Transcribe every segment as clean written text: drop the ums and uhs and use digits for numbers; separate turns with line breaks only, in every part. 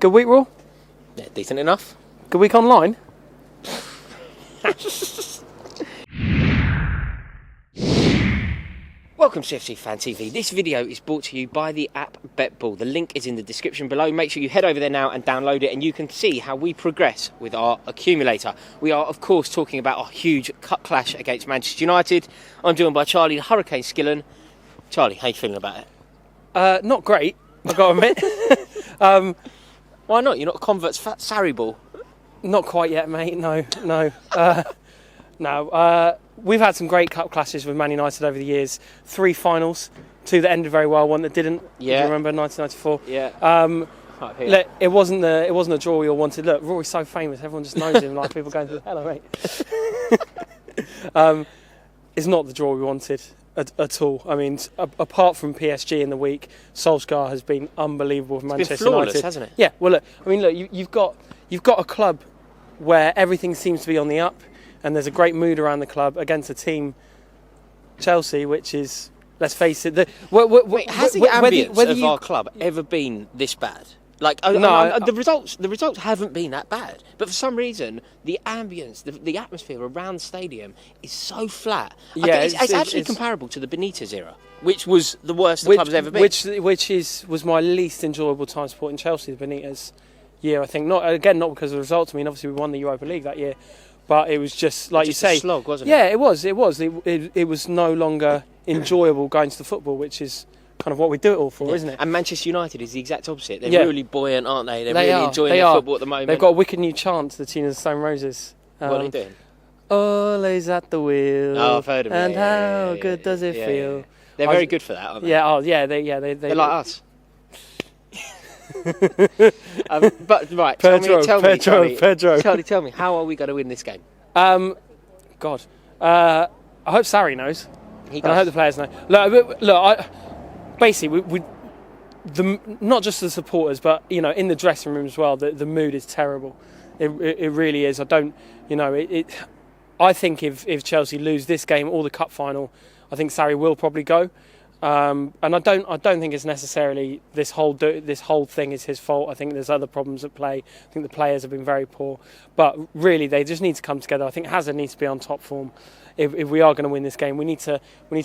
Good week, Raw?
Yeah, decent enough.
Good week online?
Welcome to FC Fan TV. This video is brought to you by the app BetBall. The link is in the description below. Make sure you head over there now and download it, and you can see how we progress with our accumulator. We are, of course, talking about our huge cup clash against Manchester United. I'm joined by Charlie, the Hurricane Skillen. Charlie, how you feeling about it?
Not great, I've got to admit.
Why not? You're not a convert's fat Sarri ball.
Not quite yet, mate. No. We've had some great cup clashes with Man United over the years. 3 finals, 2 that ended very well, 1 that didn't.
Yeah.
Do you remember 1994?
Yeah.
Look, it wasn't a draw we all wanted. Look, Rory's so famous, everyone just knows him. Like people going, "Hello, mate." It's not the draw we wanted at all. I mean, apart from PSG in the week, Solskjaer has been unbelievable for Manchester
been flawless,
United,
hasn't it?
Yeah. Well, look. You've got a club where everything seems to be on the up, and there's a great mood around the club against a team, Chelsea, which is, let's face it,
has the ambience of our club ever been this bad? Like, the results haven't been that bad, but for some reason, the ambience, the atmosphere around the stadium is so flat.
Yeah,
it's actually comparable to the Benitez era, which was the worst the club's ever been.
Which was my least enjoyable time supporting Chelsea, the Benitez year. I think not because of the results. I mean, obviously we won the Europa League that year, but it was just like you say,
a slog, wasn't it?
Yeah, it was. It was no longer enjoyable going to the football, which is kind of what we do it all for, isn't it?
And Manchester United is the exact opposite. They're really buoyant, aren't they? They're really enjoying their football at the moment.
They've got a wicked new chant to the tune of the Stone Roses.
What are they doing?
Always at the wheel.
Oh, I've heard of it.
And how good does it feel?
Yeah. They're very good for that, aren't they?
Yeah. They're
like us. But right,
Pedro,
Charlie, tell me, how are we going to win this game?
I hope Sarri knows.
He does.
And I hope the players know. Basically, not just the supporters, but in the dressing room as well. The mood is terrible. It really is. I think if Chelsea lose this game or the cup final, I think Sarri will probably go. And I don't think it's necessarily this whole thing is his fault. I think there's other problems at play. I think the players have been very poor, but really they just need to come together. I think Hazard needs to be on top form. If we are going to win this game, we need to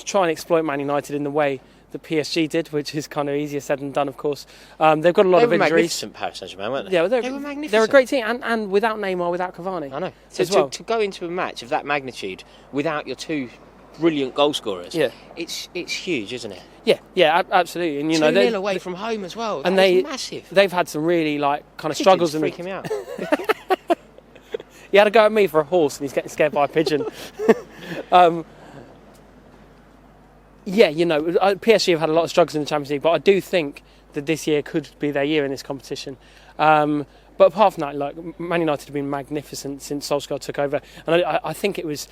try and exploit Man United in the way that PSG did, which is kind of easier said than done, of course. They've got a lot of injuries.
They were magnificent, Paris Saint-Germain, weren't they?
Yeah,
they were magnificent.
They're a great team, and without Neymar, without Cavani.
I know. So to go into a match of that magnitude without your 2 brilliant goal scorers, it's huge, isn't it?
Yeah, absolutely. And
2-0 away from home as well. And that's massive.
They've had some really kind of struggles.
Freaking me out.
He had a go at me for a horse, and he's getting scared by a pigeon. PSG have had a lot of struggles in the Champions League, but I do think that this year could be their year in this competition. But apart from that, Man United have been magnificent since Solskjaer took over, and I think it was.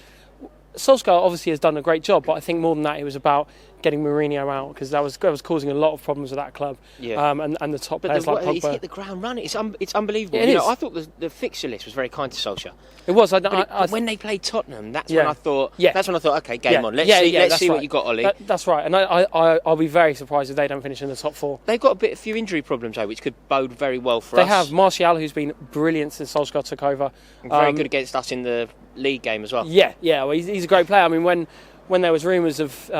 Solskjaer obviously has done a great job, but I think more than that, it was about getting Mourinho out, because that was causing a lot of problems with that club. Yeah. And the top players like Pogba.
He's hit the ground running. It's unbelievable.
Yeah,
I thought the fixture list was very kind to Solskjaer.
It was.
But when they played Tottenham, that's when I thought. Okay, game on. Let's see what you got, Ollie.
That's right. And I'll be very surprised if they don't finish in the top 4.
They've got a few injury problems though, which could bode very well for us.
They have Martial, who's been brilliant since Solskjaer took over.
Very good against us in the league game as well.
Yeah. Well, he's a great player. I mean, when there was rumours of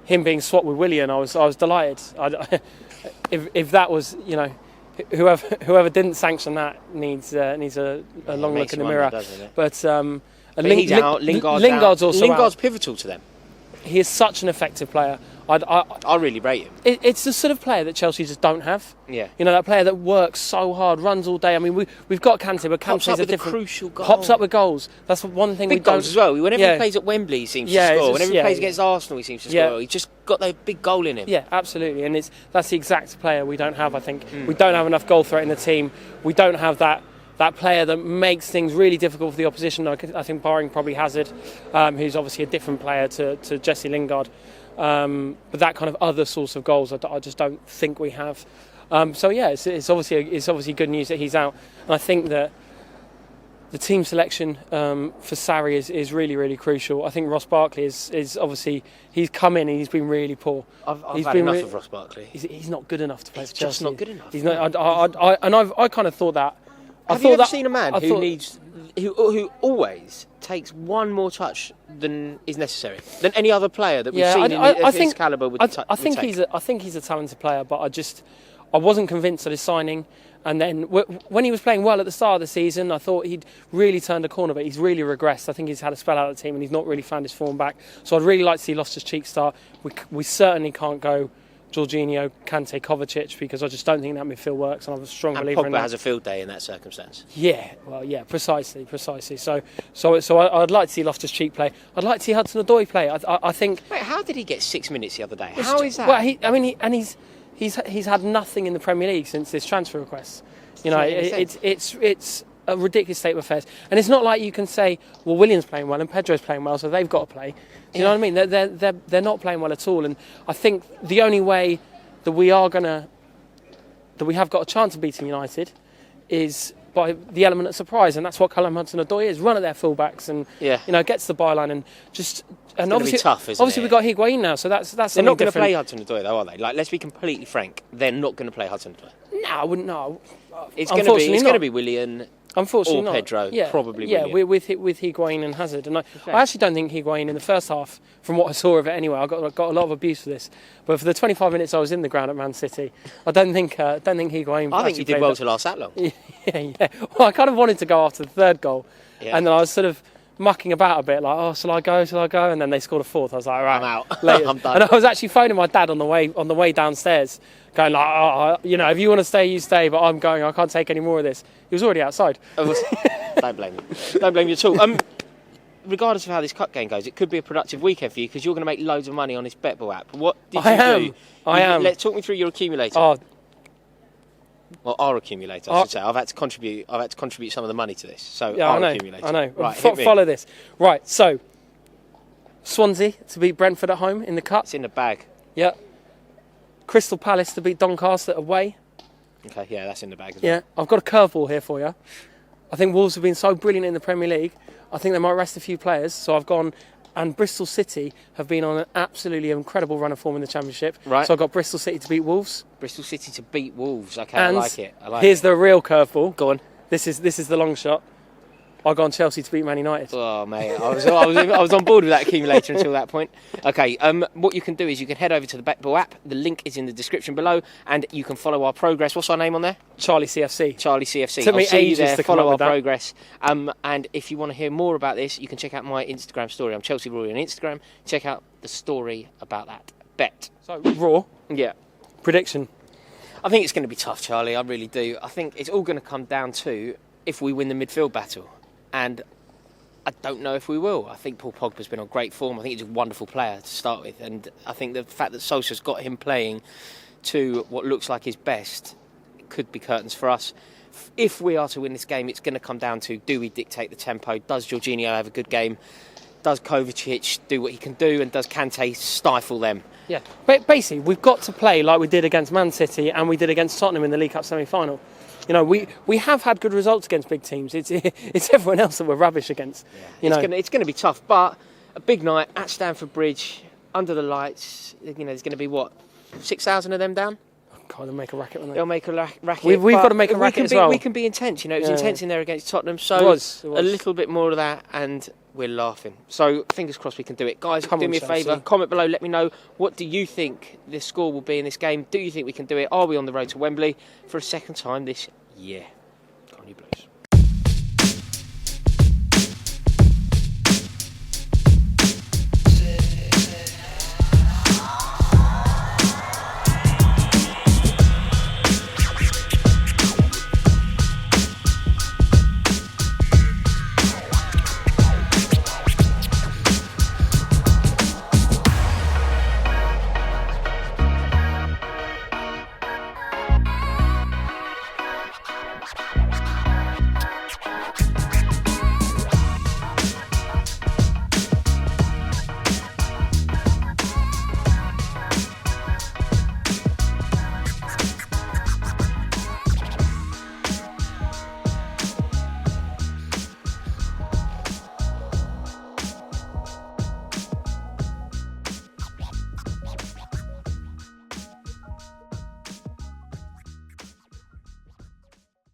him being swapped with Willian, I was delighted. If that was, whoever didn't sanction that needs a long look in the mirror. But
he's out. Lingard's
also
Lingard's pivotal to them.
He is such an effective player.
I really rate him.
It's the sort of player that Chelsea just don't have.
Yeah.
That player that works so hard, runs all day. I mean, we've got Kante, but Kante's a different.
Crucial goal.
Hops up with goals. That's one thing we don't.
Big goals as well. Whenever he plays at Wembley, he seems to score. Whenever he plays against Arsenal, he seems to score. He's just got that big goal in him.
Yeah, absolutely. And that's the exact player we don't have. I think we don't have enough goal threat in the team. We don't have that player that makes things really difficult for the opposition. I think barring probably Hazard, who's obviously a different player to Jesse Lingard. But that kind of other source of goals, I just don't think we have. It's obviously good news that he's out, and I think that the team selection for Sarri is really, really crucial. I think Ross Barkley is obviously, he's come in and he's been really poor.
I've
He's
had
been
enough
re-
of Ross Barkley.
He's not good enough to play
He's
for Chelsea.
just not good enough.
He's not. I kind of thought that.
Have you ever seen a man who always takes one more touch than is necessary than any other player that we've seen of his calibre would take?
I think he's a talented player, but I wasn't convinced of his signing. And then when he was playing well at the start of the season, I thought he'd really turned a corner, but he's really regressed. I think he's had a spell out of the team and he's not really found his form back. So I'd really like to see Loftus-Cheek start. We certainly can't go Jorginho, Kante, Kovacic, because I just don't think that midfield works, and I'm a strong believer in that.
Pogba has a field day in that circumstance.
Yeah, well, yeah, precisely. So I'd like to see Loftus-Cheek play. I'd like to see Hudson-Odoi play. I think.
Wait, how did he get 6 minutes the other day? How is that?
Well, he's had nothing in the Premier League since this transfer request. You know, it's a ridiculous state of affairs, and it's not like you can say, well, William's playing well and Pedro's playing well, so they've got to play. Do you know what I mean? They're not playing well at all, and I think the only way that we have got a chance of beating United is by the element of surprise, and that's what Callum Hudson-Odoi is. Run at their fullbacks and gets the byline and just. And
obviously, be tough, isn't
obviously
it?
we've got Higuain now, so that's.
They're not going to play Hudson-Odoi, though, are they? Like, let's be completely frank. They're not going to play Hudson-Odoi.
No, I wouldn't. No,
it's going to be Willian.
Unfortunately,
or Pedro, probably.
Yeah,
Willian.
with Higuain and Hazard, and I actually don't think Higuain in the first half, from what I saw of it anyway, I got a lot of abuse for this. But for the 25 minutes I was in the ground at Man City, I don't think Higuain.
I think he did well to last that long.
Yeah. Well, I kind of wanted to go after the third goal, and then I was sort of mucking about a bit, like, oh, shall I go? And then they scored a fourth. I was like, right,
I'm out.
Later.
I'm done.
And I was actually phoning my dad on the way downstairs, going like, oh, if you want to stay, you stay, but I'm going. I can't take any more of this. He was already outside.
Don't blame me. Don't blame you at all. Regardless of how this cup game goes, it could be a productive weekend for you because you're going to make loads of money on this BetBull app. What did you do? I am. Talk me through your accumulator. Well, our accumulator, I should say. I've had to contribute some of the money to this. So
yeah,
accumulator.
I know.
Right,
follow this. Right, so Swansea to beat Brentford at home in the cup.
It's in the bag.
Yeah. Crystal Palace to beat Doncaster away.
Okay, yeah, that's in the bag as well.
Yeah, I've got a curveball here for you. I think Wolves have been so brilliant in the Premier League. I think they might rest a few players. So I've gone, and Bristol City have been on an absolutely incredible run of form in the Championship.
Right.
So I've got Bristol City to beat Wolves.
Bristol City to beat Wolves. Okay,
and
I like it.
Here's the real curveball.
Go on.
This is the long shot. I've gone Chelsea to beat Man United.
Oh, mate, I was on board with that accumulator until that point. Okay, what you can do is you can head over to the BetBull app. The link is in the description below, and you can follow our progress. What's our name on there?
Charlie CFC.
Charlie CFC.
Took me ages to
follow our
that.
progress. And if you want to hear more about this, you can check out my Instagram story. I'm Chelsea Rory on Instagram. Check out the story about that bet.
So Raw.
Yeah.
Prediction.
I think it's going to be tough, Charlie. I really do. I think it's all going to come down to if we win the midfield battle. And I don't know if we will. I think Paul Pogba's been on great form. I think he's a wonderful player to start with. And I think the fact that Solskjaer's got him playing to what looks like his best could be curtains for us. If we are to win this game, it's going to come down to, do we dictate the tempo? Does Jorginho have a good game? Does Kovacic do what he can do? And does Kante stifle them?
Yeah. But basically, we've got to play like we did against Man City and we did against Tottenham in the League Cup semi-final. You know, we have had good results against big teams. It's everyone else that we're rubbish against. Yeah.
It's going to be tough, but a big night at Stamford Bridge, under the lights. You know, there's going to be 6,000 of them down.
God, they'll make a racket.
They'll make a racket.
We've got to make a racket as well.
We can be intense. You know, it was intense in there against Tottenham. So
it was.
A little bit more of that, and we're laughing. So fingers crossed we can do it, guys. Do me a favour. Comment below. Let me know, what do you think the score will be in this game? Do you think we can do it? Are we on the road to Wembley for a second time this year? Go on, you Blues.